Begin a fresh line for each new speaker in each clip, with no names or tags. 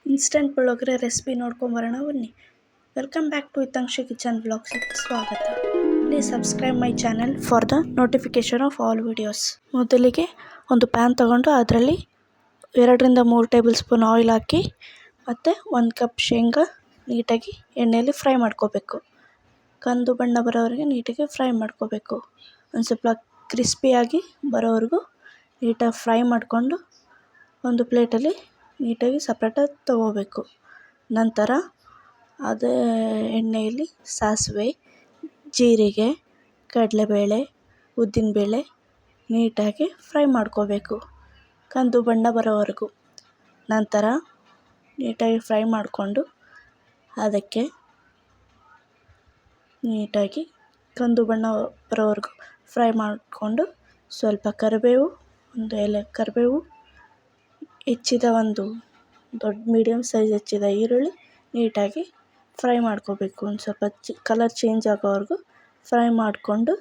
Instant puliyogare recipe ನೋಡ್ಕೊಂಬರೋಣ ಬನ್ನಿ. Welcome back to ಹಿತಾಂಕ್ಷಿ kitchen ವ್ಲಾಗ್ಸಿಗೆ ಸ್ವಾಗತ. Please subscribe my channel for the notification of all videos. ಮೊದಲಿಗೆ ಒಂದು PAN ತೊಗೊಂಡು ಅದರಲ್ಲಿ 2-3 ಟೇಬಲ್ ಸ್ಪೂನ್ ಆಯಿಲ್ ಹಾಕಿ ಮತ್ತು 1 ಕಪ್ ಶೇಂಗಾ ನೀಟಾಗಿ ಎಣ್ಣೆಯಲ್ಲಿ ಫ್ರೈ ಮಾಡ್ಕೋಬೇಕು. ಕಂದು ಬಣ್ಣ ಬರೋವರೆಗೆ ನೀಟಾಗಿ ಫ್ರೈ ಮಾಡ್ಕೋಬೇಕು. ಒಂದು ಸ್ವಲ್ಪ ಕ್ರಿಸ್ಪಿಯಾಗಿ ಬರೋವರೆಗೂ ನೀಟಾಗಿ ಫ್ರೈ ಮಾಡಿಕೊಂಡು ಒಂದು ಪ್ಲೇಟಲ್ಲಿ ನೀಟಾಗಿ ಸಪ್ರೇಟಾಗಿ ತೊಗೋಬೇಕು. ನಂತರ ಅದೇ ಎಣ್ಣೆಯಲ್ಲಿ ಸಾಸಿವೆ, ಜೀರಿಗೆ, ಕಡಲೆಬೇಳೆ, ಉದ್ದಿನಬೇಳೆ ನೀಟಾಗಿ ಫ್ರೈ ಮಾಡ್ಕೋಬೇಕು ಕಂದು ಬಣ್ಣ ಬರೋವರೆಗೂ. ನಂತರ ನೀಟಾಗಿ ಫ್ರೈ ಮಾಡಿಕೊಂಡು ಅದಕ್ಕೆ ನೀಟಾಗಿ ಕಂದು ಬಣ್ಣ ಬರೋವರೆಗೂ ಫ್ರೈ ಮಾಡಿಕೊಂಡು ಸ್ವಲ್ಪ ಕರಿಬೇವು, ಒಂದು ಎಲೆ ಕರಿಬೇವು, ಹೆಚ್ಚಿದ ಒಂದು ದೊಡ್ಡ ಮೀಡಿಯಮ್ ಸೈಜ್ ಹೆಚ್ಚಿದ ಈರುಳ್ಳಿ ನೀಟಾಗಿ ಫ್ರೈ ಮಾಡ್ಕೋಬೇಕು. ಒಂದು ಸ್ವಲ್ಪ ಕಲರ್ ಚೇಂಜ್ ಆಗೋವರೆಗೂ ಫ್ರೈ ಮಾಡಿಕೊಂಡು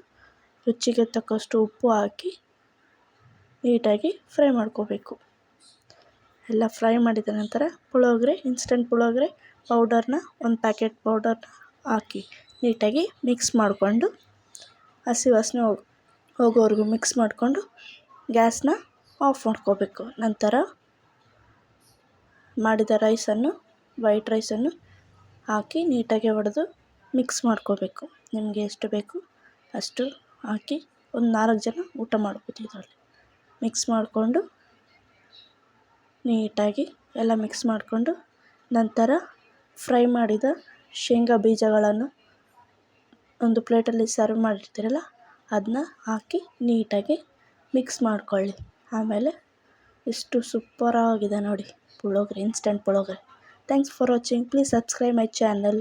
ರುಚಿಗೆ ತಕ್ಕಷ್ಟು ಉಪ್ಪು ಹಾಕಿ ನೀಟಾಗಿ ಫ್ರೈ ಮಾಡ್ಕೋಬೇಕು. ಎಲ್ಲ ಫ್ರೈ ಮಾಡಿದ ನಂತರ ಇನ್ಸ್ಟಂಟ್ ಪುಳಿಯೋಗರೆ ಪೌಡರ್ನ 1 ಪ್ಯಾಕೆಟ್ ಪೌಡರ್ನ ಹಾಕಿ ನೀಟಾಗಿ ಮಿಕ್ಸ್ ಮಾಡಿಕೊಂಡು ಹಸಿ ವಾಸನೆ ಹೋಗೋವರೆಗೂ ಮಿಕ್ಸ್ ಮಾಡಿಕೊಂಡು ಗ್ಯಾಸ್ನ ಆಫ್ ಮಾಡ್ಕೋಬೇಕು. ನಂತರ ಮಾಡಿದ ವೈಟ್ ರೈಸನ್ನು ಹಾಕಿ ನೀಟಾಗಿ ಹೊಡೆದು ಮಿಕ್ಸ್ ಮಾಡ್ಕೋಬೇಕು. ನಿಮಗೆ ಎಷ್ಟು ಬೇಕು ಅಷ್ಟು ಹಾಕಿ ಒಂದು 4 ಜನ ಊಟ ಮಾಡ್ಬೋದು. ಇದರಲ್ಲಿ ಮಿಕ್ಸ್ ಮಾಡಿಕೊಂಡು ನೀಟಾಗಿ ಎಲ್ಲ ಮಿಕ್ಸ್ ಮಾಡಿಕೊಂಡು ನಂತರ ಫ್ರೈ ಮಾಡಿದ ಶೇಂಗಾ ಬೀಜಗಳನ್ನು ಒಂದು ಪ್ಲೇಟಲ್ಲಿ ಸರ್ವ್ ಮಾಡಿರ್ತೀರಲ್ಲ ಅದನ್ನ ಹಾಕಿ ನೀಟಾಗಿ ಮಿಕ್ಸ್ ಮಾಡ್ಕೊಳ್ಳಿ. ಆಮೇಲೆ ಎಷ್ಟು ಸೂಪರಾಗಿದೆ ನೋಡಿ puliyogare, instant puliyogare. Thanks for watching. Please subscribe my channel.